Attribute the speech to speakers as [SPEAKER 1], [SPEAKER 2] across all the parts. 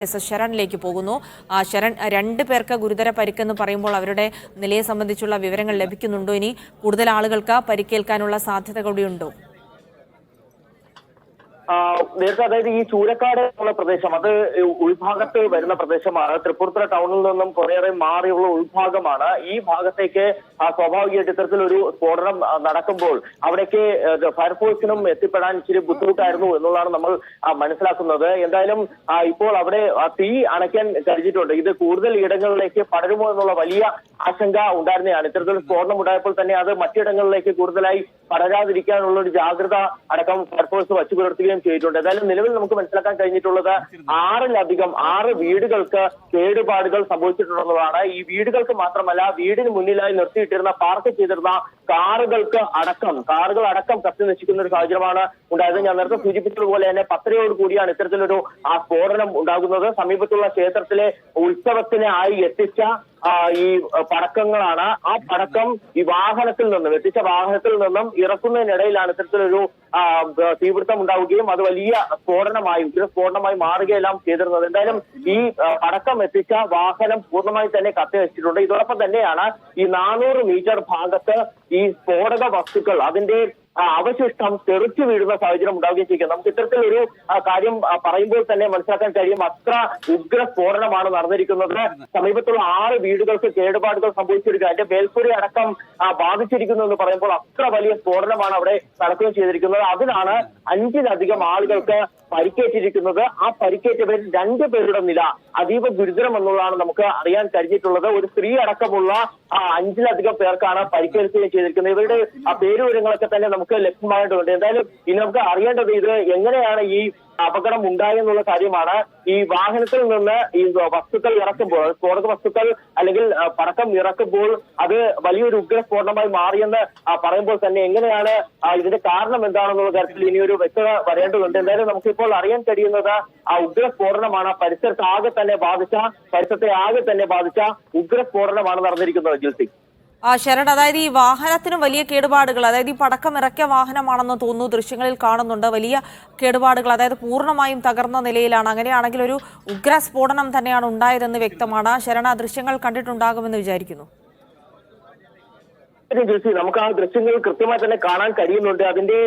[SPEAKER 1] ശരണിലേക്ക് പോകുന്നു. ശരൺ, 2 പേർക്ക് ഗുരുതര പരിക്കെന്ന് പറയുമ്പോൾ അവരുടെ നിലയെ സംബന്ധിച്ചുള്ള വിവരങ്ങൾ ലഭിക്കുന്നുണ്ടോ? ഇനി കൂടുതൽ ആളുകൾക്ക് പരിക്കേൽക്കാനുള്ള സാധ്യത കൂടിയുണ്ടോ?
[SPEAKER 2] നേരത്തെ അതായത് ഈ ചൂരക്കാട് എന്നുള്ള പ്രദേശം അത് ഉൾഭാഗത്ത് വരുന്ന പ്രദേശമാണ്. തൃപ്പൂണിത്തുറ ടൗണിൽ നിന്നും കുറേയേറെ മാറിയുള്ള ഉൾഭാഗമാണ്. ഈ ഭാഗത്തേക്ക് സ്വാഭാവികമായിട്ട് ഇത്തരത്തിലൊരു സ്ഫോടനം നടക്കുമ്പോൾ അവിടേക്ക് ഫയർഫോഴ്സിനും എത്തിപ്പെടാൻ ഇച്ചിരി ബുദ്ധിമുട്ടായിരുന്നു എന്നുള്ളതാണ് നമ്മൾ മനസ്സിലാക്കുന്നത്. എന്തായാലും ഇപ്പോൾ അവിടെ തീ അണയ്ക്കാൻ കഴിഞ്ഞിട്ടുണ്ട്. ഇത് കൂടുതൽ ഇടങ്ങളിലേക്ക് പടരുമോ എന്നുള്ള വലിയ ആശങ്ക ഉണ്ടായിരുന്നതാണ്. ഇത്തരത്തിലൊരു സ്ഫോടനം ഉണ്ടായപ്പോൾ തന്നെ അത് മറ്റിടങ്ങളിലേക്ക് കൂടുതലായി പടരാതിരിക്കാനുള്ള ഒരു ജാഗ്രത അടക്കം ഫയർഫോഴ്സ് വച്ചു പുലർത്തുകയും ചെയ്തിട്ടുണ്ട്. എന്തായാലും നിലവിൽ നമുക്ക് മനസ്സിലാക്കാൻ കഴിഞ്ഞിട്ടുള്ളത് 6 വീടുകൾക്ക് കേടുപാടുകൾ സംഭവിച്ചിട്ടുള്ളതാണ്. ഈ വീടുകൾക്ക് മാത്രമല്ല, വീടിന് മുന്നിലായി നിർത്തിയിട്ടിരുന്ന പാർക്ക് ചെയ്തിരുന്ന കാറുകൾ അടക്കം കത്തി നശിക്കുന്ന ഒരു സാഹചര്യമാണ് ഉണ്ടായത്. ഞാൻ നേരത്തെ സൂചിപ്പിച്ചതുപോലെ തന്നെ 10 കൂടിയാണ് ഇത്തരത്തിലൊരു സ്ഫോടനം ഉണ്ടാകുന്നത്. സമീപത്തുള്ള ക്ഷേത്രത്തിലെ ഉത്സവത്തിനെ ആയി എത്തിച്ച ഈ പടക്കങ്ങളാണ്. ആ പടക്കം ഈ എത്തിച്ച വാഹനത്തിൽ നിന്നും ഇറക്കുന്നതിനിടയിലാണ് ഇത്തരത്തിലൊരു തീപിടുത്തം ഉണ്ടാവുകയും അത് വലിയ സ്ഫോടനമായി മാറുകയെല്ലാം ചെയ്തിരുന്നത്. എന്തായാലും ഈ പടക്കം എത്തിച്ച വാഹനം പൂർണ്ണമായി തന്നെ കത്തി നശിച്ചിട്ടുണ്ട്. ഇതോടൊപ്പം തന്നെയാണ് ഈ 400 മീറ്റർ ഭാഗത്ത് ഈ സ്ഫോടക വസ്തുക്കൾ അതിന്റെ അവശിഷ്ടം തെറിച്ചു വീഴുന്ന സാഹചര്യം ഉണ്ടാവുകയും ചെയ്യുന്നത്. നമുക്ക് ഇത്തരത്തിലൊരു കാര്യം പറയുമ്പോൾ തന്നെ മനസ്സിലാക്കാൻ കഴിയും, അത്ര ഉഗ്ര സ്ഫോടനമാണ് നടന്നിരിക്കുന്നത്. സമീപത്തുള്ള 6 വീടുകൾക്ക് കേടുപാടുകൾ സംഭവിച്ചിരിക്കുക, അതിന്റെ മേൽക്കൂര അടക്കം ബാധിച്ചിരിക്കുന്നു എന്ന് പറയുമ്പോൾ അത്ര വലിയ സ്ഫോടനമാണ് അവിടെ നടക്കുകയും ചെയ്തിരിക്കുന്നത്. അതിനാണ് 5-ലധികം ആളുകൾക്ക് പരിക്കേറ്റിരിക്കുന്നത്. ആ പരിക്കേറ്റവരിൽ 2 പേരുടെ നില അതീവ ഗുരുതരം എന്നുള്ളതാണ് നമുക്ക് അറിയാൻ കഴിഞ്ഞിട്ടുള്ളത്. ഒരു സ്ത്രീ അടക്കമുള്ള 5-ലധികം പേർക്കാണ് പരിക്കേൽക്കുകയും ചെയ്തിരിക്കുന്നത്. ഇവരുടെ പേരുവിവരങ്ങളൊക്കെ തന്നെ നമുക്ക് ലഭ്യമായിട്ടുണ്ട്. എന്തായാലും ഇനി നമുക്ക് അറിയേണ്ടത് ഇത് എങ്ങനെയാണ് ഈ അപകടം ഉണ്ടായെന്നുള്ള കാര്യമാണ്. ഈ വാഹനത്തിൽ നിന്ന് ഈ വസ്തുക്കൾ ഇറക്കുമ്പോൾ, സ്ഫോടക വസ്തുക്കൾ അല്ലെങ്കിൽ പടക്കം ഇറക്കുമ്പോൾ അത് വലിയൊരു ഉഗ്ര സ്ഫോടനമായി മാറിയെന്ന് പറയുമ്പോൾ തന്നെ എങ്ങനെയാണ് ഇതിന്റെ കാരണം എന്താണെന്നുള്ള കാര്യത്തിൽ ഇനിയൊരു വ്യക്തത വരേണ്ടതുണ്ട്. എന്തായാലും നമുക്കിപ്പോൾ അറിയാൻ കഴിയുന്നത് ആ ഉഗ്ര സ്ഫോടനമാണ് പരിസരത്തെ ആകെ തന്നെ ബാധിച്ച ഉഗ്ര സ്ഫോടനമാണ് നടന്നിരിക്കുന്നത്. ജിൽസി,
[SPEAKER 1] ശരൺ, അതായത് ഈ വാഹനത്തിന് വലിയ കേടുപാടുകൾ, അതായത് ഈ പടക്കം ഇറക്കിയ വാഹനമാണെന്ന് തോന്നുന്നു, ദൃശ്യങ്ങളിൽ കാണുന്നുണ്ട്. വലിയ കേടുപാടുകൾ, അതായത് പൂർണ്ണമായും തകർന്ന നിലയിലാണ്. അങ്ങനെയാണെങ്കിൽ ഒരു ഉഗ്ര സ്ഫോടനം തന്നെയാണ് ഉണ്ടായതെന്ന് വ്യക്തമാണ്. ശരൺ, ആ ദൃശ്യങ്ങൾ കണ്ടിട്ടുണ്ടാകുമെന്ന് വിചാരിക്കുന്നു.
[SPEAKER 2] നമുക്ക് ആ ദൃശ്യങ്ങൾ കൃത്യമായി തന്നെ കാണാൻ കഴിയുന്നുണ്ട്. അതിന്റെ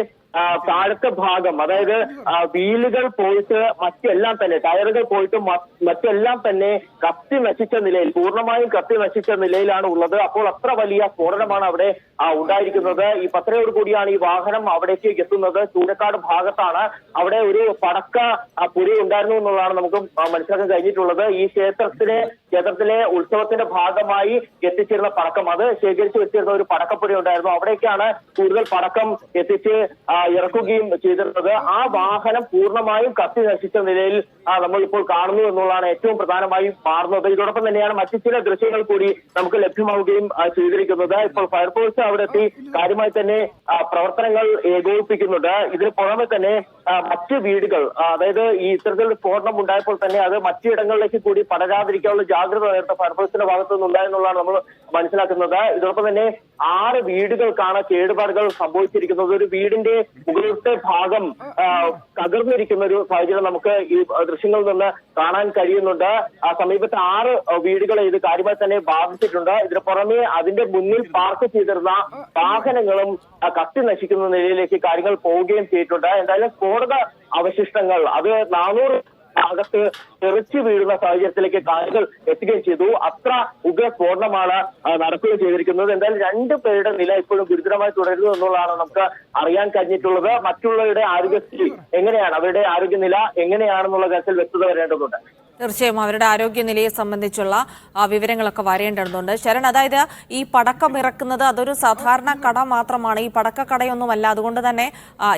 [SPEAKER 2] താഴത്തെ ഭാഗം, അതായത് വീലുകൾ പോയിട്ട് മറ്റെല്ലാം തന്നെ, ടയറുകൾ പോയിട്ട് മറ്റെല്ലാം തന്നെ പൂർണ്ണമായും കത്തി നശിച്ച നിലയിലാണ് ഉള്ളത്. അപ്പോൾ അത്ര വലിയ സ്ഫോടനമാണ് അവിടെ ഉണ്ടായിരിക്കുന്നത്. ഈ 10 കൂടിയാണ് ഈ വാഹനം അവിടേക്ക് എത്തുന്നത്. ചൂരക്കാട് ഭാഗത്താണ്. അവിടെ ഒരു പടക്ക പുരി ഉണ്ടായിരുന്നു എന്നുള്ളതാണ് നമുക്ക് മനസ്സിലാക്കാൻ കഴിഞ്ഞിട്ടുള്ളത്. ഈ ക്ഷേത്രത്തിലെ ഉത്സവത്തിന്റെ ഭാഗമായി എത്തിച്ചിരുന്ന പടക്കം, അത് ശേഖരിച്ചു വെച്ചിരുന്ന ഒരു പടക്കപ്പുരി ഉണ്ടായിരുന്നു. അവിടേക്കാണ് കൂടുതൽ പടക്കം എത്തിച്ച് ഇറക്കുകയും ചെയ്തിരുന്നത്. ആ വാഹനം പൂർണ്ണമായും കത്തി നശിച്ച നിലയിൽ നമ്മൾ ഇപ്പോൾ കാണുന്നു എന്നുള്ളതാണ് ഏറ്റവും പ്രധാനമായി മാറുന്നത്. ഇതോടൊപ്പം തന്നെയാണ് മറ്റു ചില ദൃശ്യങ്ങൾ കൂടി നമുക്ക് ലഭ്യമാവുകയും ചെയ്തിരിക്കുന്നത്. ഇപ്പോൾ ഫയർഫോഴ്സ് അവിടെ എത്തി കാര്യമായി തന്നെ പ്രവർത്തനങ്ങൾ ഏകോപിപ്പിക്കുന്നുണ്ട്. ഇതിന് പുറമെ തന്നെ മറ്റ് വീടുകൾ, അതായത് ഈ ഇത്തരത്തിൽ സ്ഫോടനം ഉണ്ടായപ്പോൾ തന്നെ അത് മറ്റിടങ്ങളിലേക്ക് കൂടി പടരാതിരിക്കാനുള്ള ജാഗ്രത നേരത്തെ ഫയർഫോഴ്സിന്റെ ഭാഗത്തു നിന്നുണ്ടായെന്നുള്ളതാണ് നമ്മൾ മനസ്സിലാക്കുന്നത്. ഇതോടൊപ്പം തന്നെ 6 വീടുകൾക്കാണ് കേടുപാടുകൾ സംഭവിച്ചിരിക്കുന്നത്. ഒരു വീടിന്റെ മുകളിലത്തെ ഭാഗം തകർന്നിരിക്കുന്ന ഒരു സാഹചര്യം നമുക്ക് ഈ ദൃശ്യങ്ങളിൽ നിന്ന് കാണാൻ കഴിയുന്നുണ്ട്. സമീപത്തെ 6 വീടുകളെ ഇത് കാര്യമായി തന്നെ ബാധിച്ചിട്ടുണ്ട്. ഇതിന് പുറമെ അതിന്റെ മുന്നിൽ പാർക്ക് ചെയ്തിരുന്ന വാഹനങ്ങളും കത്തി നശിക്കുന്ന നിലയിലേക്ക് കാര്യങ്ങൾ പോവുകയും ചെയ്തിട്ടുണ്ട്. എന്തായാലും സ്ഫോടക അവശിഷ്ടങ്ങൾ അത് 400 ഭാഗത്ത് തെറിച്ചു വീഴുന്ന സാഹചര്യത്തിലേക്ക് കാര്യങ്ങൾ എത്തുകയും ചെയ്തു. അത്ര ഉഗ്ര സ്ഫോടനമാണ് നടക്കുകയും ചെയ്തിരിക്കുന്നത്. എന്തായാലും 2 പേരുടെ നില ഇപ്പോഴും ഗുരുതരമായി തുടരുന്നു എന്നുള്ളതാണ് നമുക്ക് അറിയാൻ കഴിഞ്ഞിട്ടുള്ളത്. മറ്റുള്ളവരുടെ ആരോഗ്യസ്ഥിതി എങ്ങനെയാണ്, അവരുടെ ആരോഗ്യനില എങ്ങനെയാണെന്നുള്ള കാര്യത്തിൽ വ്യക്തത വരേണ്ടതുണ്ട്.
[SPEAKER 1] തീർച്ചയായും അവരുടെ ആരോഗ്യനിലയെ സംബന്ധിച്ചുള്ള വിവരങ്ങളൊക്കെ വരേണ്ടതുണ്ട്. ശരൺ, അതായത് ഈ പടക്കം ഇറക്കുന്നത് അതൊരു സാധാരണ കട മാത്രമാണ്, ഈ പടക്കക്കടയൊന്നുമല്ല. അതുകൊണ്ട് തന്നെ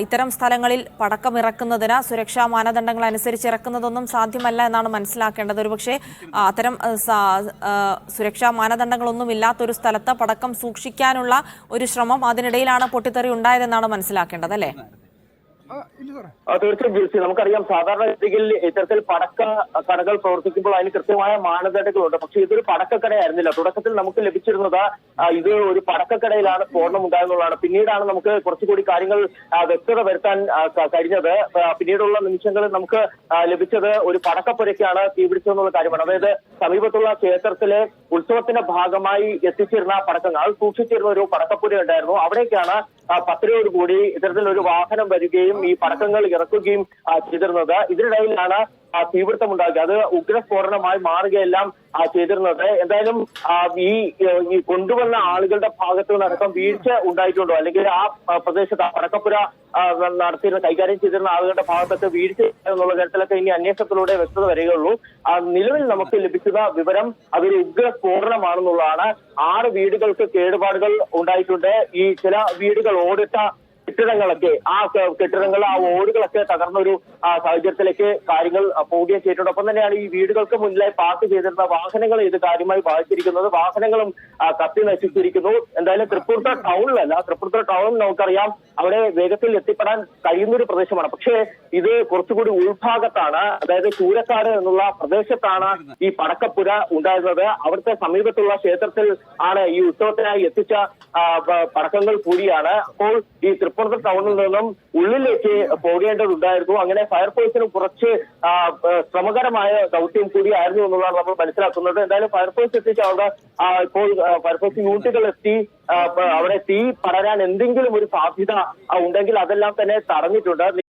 [SPEAKER 1] ഇത്തരം സ്ഥലങ്ങളിൽ പടക്കം ഇറക്കുന്നതിന് സുരക്ഷാ മാനദണ്ഡങ്ങൾ അനുസരിച്ച് ഇറക്കുന്നതൊന്നും സാധ്യമല്ല എന്നാണ് മനസ്സിലാക്കേണ്ടത്. ഒരുപക്ഷെ അത്തരം സുരക്ഷാ മാനദണ്ഡങ്ങളൊന്നും ഇല്ലാത്തൊരു സ്ഥലത്ത് പടക്കം സൂക്ഷിക്കാനുള്ള ഒരു ശ്രമം അതിനിടയിലാണ് പൊട്ടിത്തെറി ഉണ്ടായതെന്നാണ് മനസ്സിലാക്കേണ്ടത്, അല്ലേ?
[SPEAKER 2] തീർച്ചയായും ജിൽസി, നമുക്കറിയാം സാധാരണഗതിയിൽ ഇത്തരത്തിൽ പടക്ക കടകൾ പ്രവർത്തിക്കുമ്പോൾ അതിന് കൃത്യമായ മാനദണ്ഡങ്ങളുണ്ട്. പക്ഷെ ഇതൊരു പടക്കക്കടയായിരുന്നില്ല. തുടക്കത്തിൽ നമുക്ക് ലഭിച്ചിരുന്നത് ഇത് ഒരു പടക്കക്കടയിലാണ് സ്ഫോടനം ഉണ്ടായെന്നുള്ളതാണ്. പിന്നീടാണ് നമുക്ക് കുറച്ചുകൂടി കാര്യങ്ങൾ വ്യക്തത വരുത്താൻ കഴിഞ്ഞത്. പിന്നീടുള്ള നിമിഷങ്ങളിൽ നമുക്ക് ലഭിച്ചത് ഒരു പടക്കപ്പുരയ്ക്കാണ് തീപിടിച്ചതെന്നുള്ള കാര്യമാണ്. അതായത് സമീപത്തുള്ള ക്ഷേത്രത്തിലെ ഉത്സവത്തിന്റെ ഭാഗമായി എത്തിച്ചിരുന്ന പടക്കങ്ങൾ അത് സൂക്ഷിച്ചിരുന്ന ഒരു പടക്കപ്പുര ഉണ്ടായിരുന്നു. അവിടേക്കാണ് 10 കൂടി ഇത്തരത്തിലൊരു വാഹനം വരികയും ഈ പടക്കങ്ങൾ ഇറക്കുകയും ചെയ്തിരുന്നത്. ഇതിനിടയിലാണ് തീപിടുത്തം ഉണ്ടാക്കി. അത് ഉഗ്രസ്ഫോടനമായി മാറുകയെല്ലാം ചെയ്തിരുന്നത്. എന്തായാലും ഈ കൊണ്ടുവന്ന ആളുകളുടെ ഭാഗത്തു നിന്നടക്കം വീഴ്ച ഉണ്ടായിട്ടുണ്ടോ, അല്ലെങ്കിൽ ആ പ്രദേശത്ത് പടക്കപ്പുര നടത്തിയിരുന്ന കൈകാര്യം ചെയ്തിരുന്ന ആളുകളുടെ ഭാഗത്തൊക്കെ വീഴ്ച എന്നുള്ള കാര്യത്തിലൊക്കെ ഇനി അന്വേഷണത്തിലൂടെ വ്യക്തത വരികയുള്ളൂ. നിലവിൽ നമുക്ക് ലഭിക്കുന്ന വിവരം അതൊരു ഉഗ്രസ്ഫോടനമാണെന്നുള്ളതാണ്. 6 വീടുകൾക്ക് കേടുപാടുകൾ ഉണ്ടായിട്ടുണ്ട്. ഈ ചില വീടുകൾ ഓടിട്ട കെട്ടിടങ്ങളൊക്കെ കെട്ടിടങ്ങൾ ഓടുകളൊക്കെ തകർന്നൊരു സാഹചര്യത്തിലേക്ക് കാര്യങ്ങൾ പോവുകയും ചെയ്തിട്ടുണ്ട്. ഒപ്പം തന്നെയാണ് ഈ വീടുകൾക്ക് മുന്നിലായി പാർക്ക് ചെയ്തിരുന്ന വാഹനങ്ങൾ ഇത് കാര്യമായി ബാധിച്ചിരിക്കുന്നത്. വാഹനങ്ങളും കത്തി നശിച്ചിരിക്കുന്നു. എന്തായാലും തൃപ്പൂണിത്തുറ ടൗണിലല്ല, തൃപ്പൂണിത്തുറ ടൗണിൽ നമുക്കറിയാം അവിടെ വേഗത്തിൽ എത്തിപ്പെടാൻ കഴിയുന്നൊരു പ്രദേശമാണ്. പക്ഷേ ഇത് കുറച്ചുകൂടി ഉൾഭാഗത്താണ്, അതായത് ചൂരക്കാട് എന്നുള്ള പ്രദേശത്താണ് ഈ പടക്കപ്പുര ഉണ്ടായിരുന്നത്. അവിടുത്തെ സമീപത്തുള്ള ക്ഷേത്രത്തിൽ ആണ് ഈ ഉത്സവത്തിനായി എത്തിച്ച പടക്കങ്ങൾ കൂടിയാണ്. അപ്പോൾ ഈ തൃപ്പൂണിത്തുറ ടൗണിൽ നിന്നും ഉള്ളിലേക്ക് പോകേണ്ടതുണ്ടായിരുന്നു. അങ്ങനെ ഫയർഫോഴ്സിന് കുറച്ച് ശ്രമകരമായ ദൗത്യം കൂടിയായിരുന്നു എന്നുള്ളതാണ് നമ്മൾ മനസ്സിലാക്കുന്നത്. എന്തായാലും ഫയർഫോഴ്സ് എത്തിച്ച അവിടെ ഇപ്പോൾ ഫയർഫോഴ്സ് യൂണിറ്റുകൾ എത്തി അവിടെ തീ പടരാൻ എന്തെങ്കിലും ഒരു സാധ്യത ഉണ്ടെങ്കിൽ അതെല്ലാം തന്നെ തടഞ്ഞിട്ടുണ്ട്.